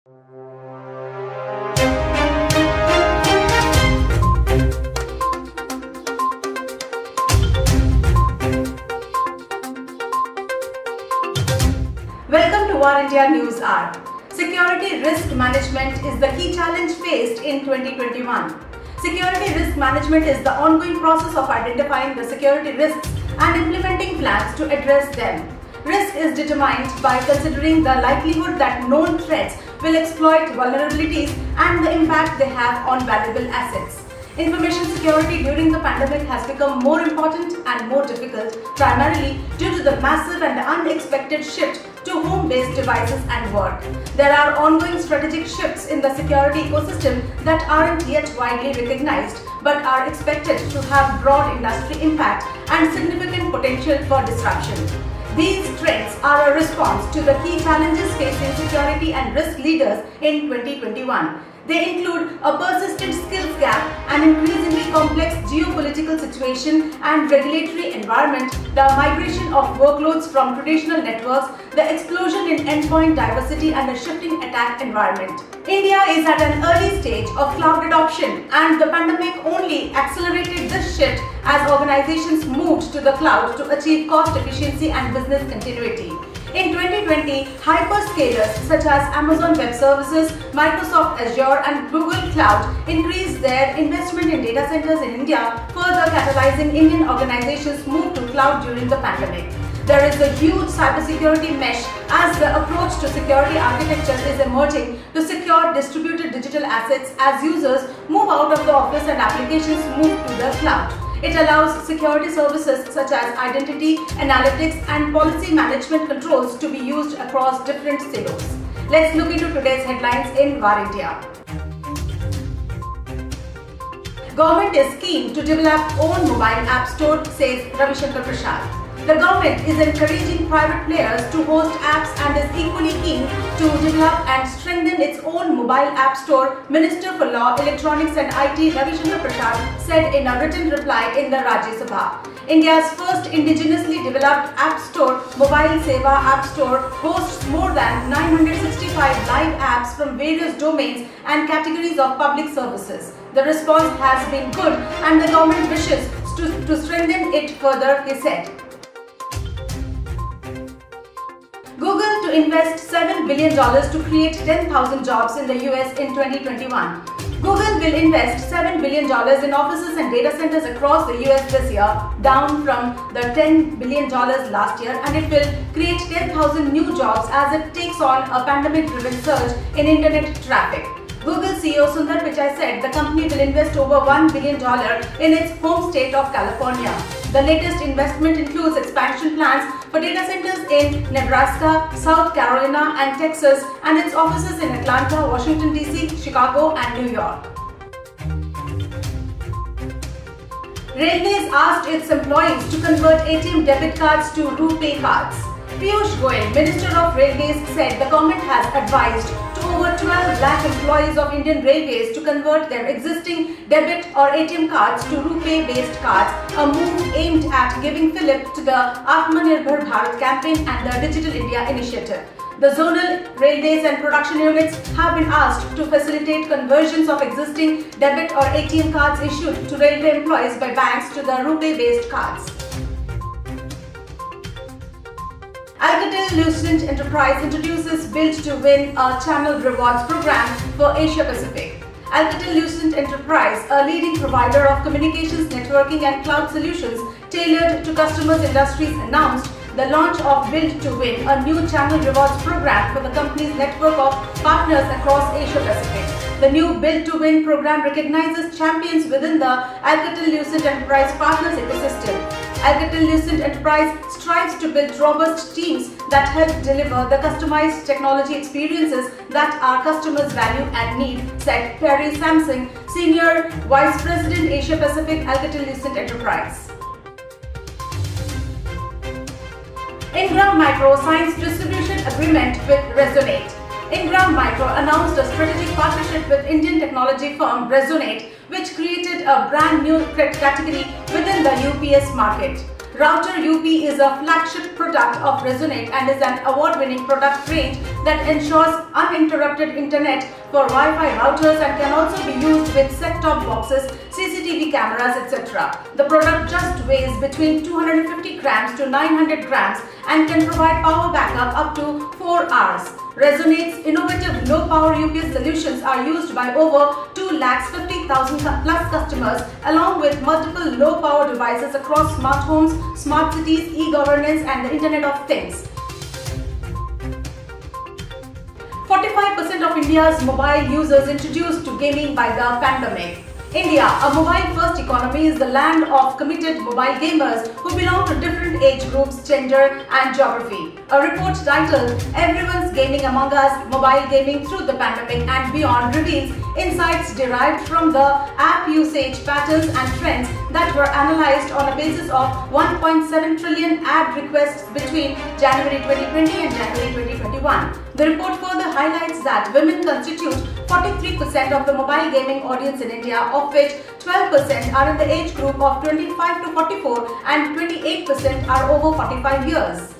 Welcome to War India News Hour. Security risk management is the key challenge faced in 2021. Security risk management is the ongoing process of identifying the security risks and implementing plans to address them. Risk is determined by considering the likelihood that known threats will exploit vulnerabilities and the impact they have on valuable assets. Information security during the pandemic has become more important and more difficult, primarily due to the massive and unexpected shift to home-based devices and work. There are ongoing strategic shifts in the security ecosystem that aren't yet widely recognized but are expected to have broad industry impact and significant potential for disruption. These trends are a response to the key challenges facing security and risk leaders in 2021. They include a persistent skills gap, an increasingly complex geopolitical situation and regulatory environment, the migration of workloads from traditional networks, the explosion in endpoint diversity and a shifting attack environment. India is at an early stage of cloud adoption, and the pandemic only accelerated this shift as organizations moved to the cloud to achieve cost efficiency and business continuity. In 2020, hyperscalers such as Amazon Web Services, Microsoft Azure and Google Cloud increased their investment in data centers in India, further catalyzing Indian organizations' move to cloud during the pandemic. There is a huge cybersecurity mesh as the approach to security architecture is emerging to secure distributed digital assets as users move out of the office and applications move to the cloud. It allows security services such as identity, analytics and policy management controls to be used across different silos. Let's look into today's headlines in War India. Government is keen to develop own mobile app store, says Ravi Shankar Prasad. The government is encouraging private players to host apps and is equally keen to develop and strengthen its own mobile app store, Minister for Law, Electronics and IT Ravi Shankar Prasad said in a written reply in the Rajya Sabha. India's first indigenously developed app store, Mobile Seva App Store, hosts more than 965 live apps from various domains and categories of public services. The response has been good and the government wishes to strengthen it further, he said. Google to invest $7 billion to create 10,000 jobs in the US in 2021. Google will invest $7 billion in offices and data centers across the US this year, down from the $10 billion last year, and it will create 10,000 new jobs as it takes on a pandemic-driven surge in internet traffic. Google CEO Sundar Pichai said the company will invest over $1 billion in its home state of California. The latest investment includes expansion plans for data centers in Nebraska, South Carolina and Texas, and its offices in Atlanta, Washington DC, Chicago and New York. Railways asked its employees to convert ATM debit cards to RuPay cards. Piyush Goyal, Minister of Railways, said the government has advised to over 12 lakh employees of Indian Railways to convert their existing debit or ATM cards to RuPay-based cards, a move aimed at giving fillip to the Atmanirbhar Bharat campaign and the Digital India initiative. The zonal railways and production units have been asked to facilitate conversions of existing debit or ATM cards issued to railway employees by banks to the RuPay-based cards. Alcatel-Lucent Enterprise introduces Build to Win, a channel rewards program for Asia Pacific. Alcatel-Lucent Enterprise, a leading provider of communications, networking and cloud solutions tailored to customers' industries, announced the launch of Build to Win, a new channel rewards program for the company's network of partners across Asia Pacific. The new Build to Win program recognizes champions within the Alcatel-Lucent Enterprise Partners ecosystem. Alcatel-Lucent Enterprise strives to build robust teams that help deliver the customized technology experiences that our customers value and need, said Perry Samsung, Senior Vice President Asia Pacific, Alcatel-Lucent Enterprise. Ingram Micro signs distribution agreement with Resonate. Ingram Micro announced a strategic partnership with Indian technology firm Resonate, which created a brand new category within the UPS market. Router UP is a flagship product of Resonate and is an award-winning product range that ensures uninterrupted internet for Wi-Fi routers and can also be used with set-top boxes, CCTV cameras, etc. The product just weighs between 250 grams to 900 grams and can provide power backup up to 4 hours. Resonate's innovative low-power UPS solutions are used by over 250,000 plus customers along with multiple low-power devices across smart homes, smart cities, e-governance and the Internet of Things. 45% of India's mobile users introduced to gaming by the pandemic. India, a mobile-first economy, is the land of committed mobile gamers who belong to different age groups, gender and geography. A report titled "Everyone's Gaming Among Us: Mobile Gaming Through the Pandemic and Beyond" reveals insights derived from the app usage patterns and trends that were analyzed on a basis of 1.7 trillion ad requests between January 2020 and January 2021. The report further highlights that women constitute 43% of the mobile gaming audience in India, of which 12% are in the age group of 25 to 44 and 28% are over 45 years.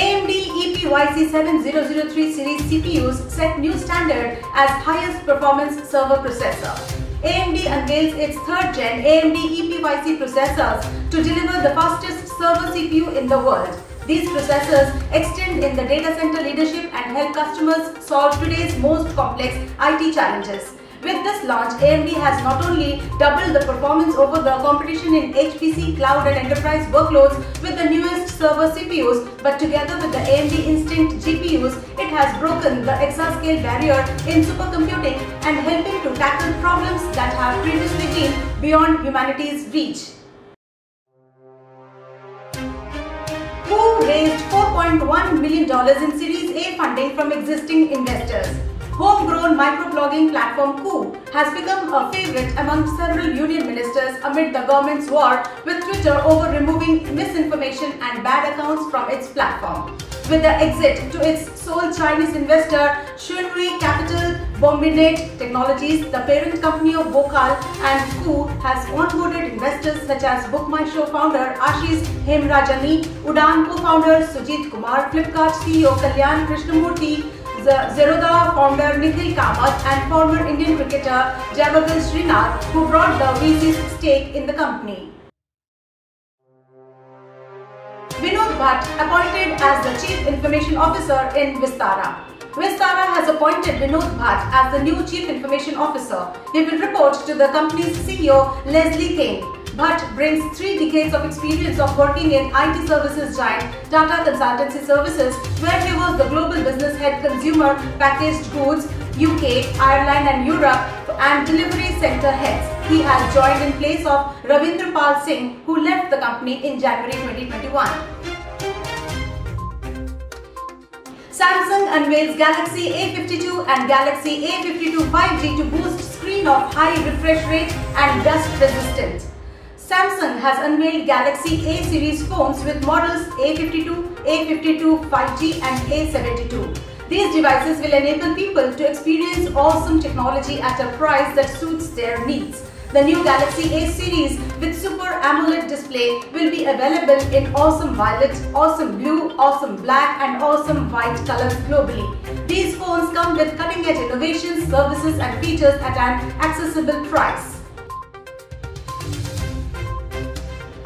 AMD EPYC 7003 series CPUs set new standard as highest performance server processor. AMD unveils its 3rd gen AMD EPYC processors to deliver the fastest server CPU in the world. These processors extend in the data center leadership and help customers solve today's most complex IT challenges. With this launch, AMD has not only doubled the performance over the competition in HPC, cloud and enterprise workloads with the newest server CPUs, but together with the AMD Instinct GPUs, it has broken the exascale barrier in supercomputing and helping to tackle problems that have previously been beyond humanity's reach. Who raised $4.1 million in Series A funding from existing investors. Homegrown microblogging platform Koo has become a favorite among several union ministers amid the government's war with Twitter over removing misinformation and bad accounts from its platform. With the exit to its sole Chinese investor Xunhui Capital Bombinate Technologies, the parent company of Bokal and Koo has onboarded investors such as Book My Show founder Ashish Hemrajani, Udaan co-founder Sujit Kumar, Flipkart CEO Kalyan Krishnamurthy, Zerodha founder Nikhil Kamath and former Indian cricketer Javagal Srinath, who brought the VC's stake in the company. Vinod Bhatt appointed as the Chief Information Officer in Vistara. Vistara has appointed Vinod Bhatt as the new Chief Information Officer. He will report to the company's CEO Leslie King. Bhatt brings 3 decades of experience of working in IT services giant Tata Consultancy Services, where he was the global business head consumer packaged goods, UK, Ireland and Europe and delivery center heads. He has joined in place of Ravindra Pal Singh, who left the company in January 2021. Samsung unveils Galaxy A52 and Galaxy A52 5G to boost screen of high refresh rate and dust resistant. Samsung has unveiled Galaxy A series phones with models A52, A52 5G and A72. These devices will enable people to experience awesome technology at a price that suits their needs. The new Galaxy A series with Super AMOLED display will be available in awesome violet, awesome blue, awesome black and awesome white colors globally. These phones come with cutting-edge innovations, services and features at an accessible price.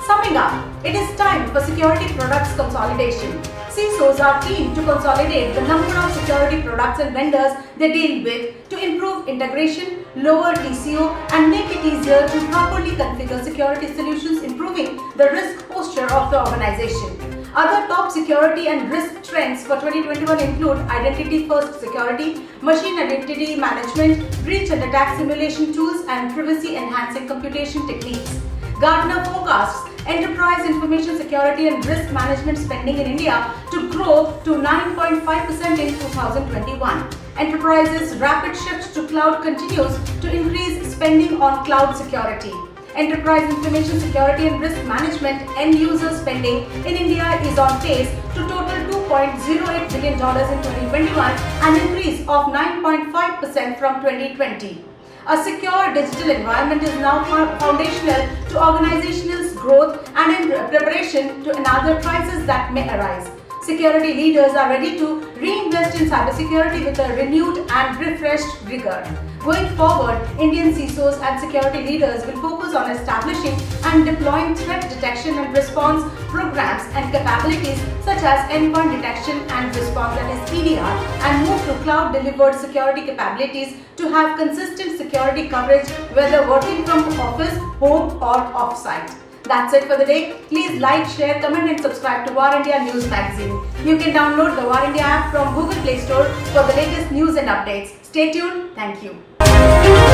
Summing up, it is time for security products consolidation. CISOs are keen to consolidate the number of security products and vendors they deal with to improve integration, lower TCO and make it easier to properly configure security solutions, improving the risk posture of the organization. Other top security and risk trends for 2021 include identity-first security, machine identity management, breach and attack simulation tools and privacy-enhancing computation techniques. Gartner forecasts enterprise information security and risk management spending in India to grow to 9.5% in 2021. Enterprises' rapid shift to cloud continues to increase spending on cloud security. Enterprise information security and risk management end-user spending in India is on pace to total $2.08 billion in 2021, an increase of 9.5% from 2020. A secure digital environment is now foundational to organizational growth and in preparation to another crisis that may arise. Security leaders are ready to reinvest in cybersecurity with a renewed and refreshed rigor. Going forward, Indian CISOs and security leaders will focus on establishing and deploying threat detection and response programs and capabilities such as endpoint detection and response, that is EDR, and move to cloud-delivered security capabilities to have consistent security coverage whether working from office, home or off-site. That's it for the day. Please like, share, comment and subscribe to War India News Magazine. You can download the War India app from Google Play Store for the latest news and updates. Stay tuned. Thank you.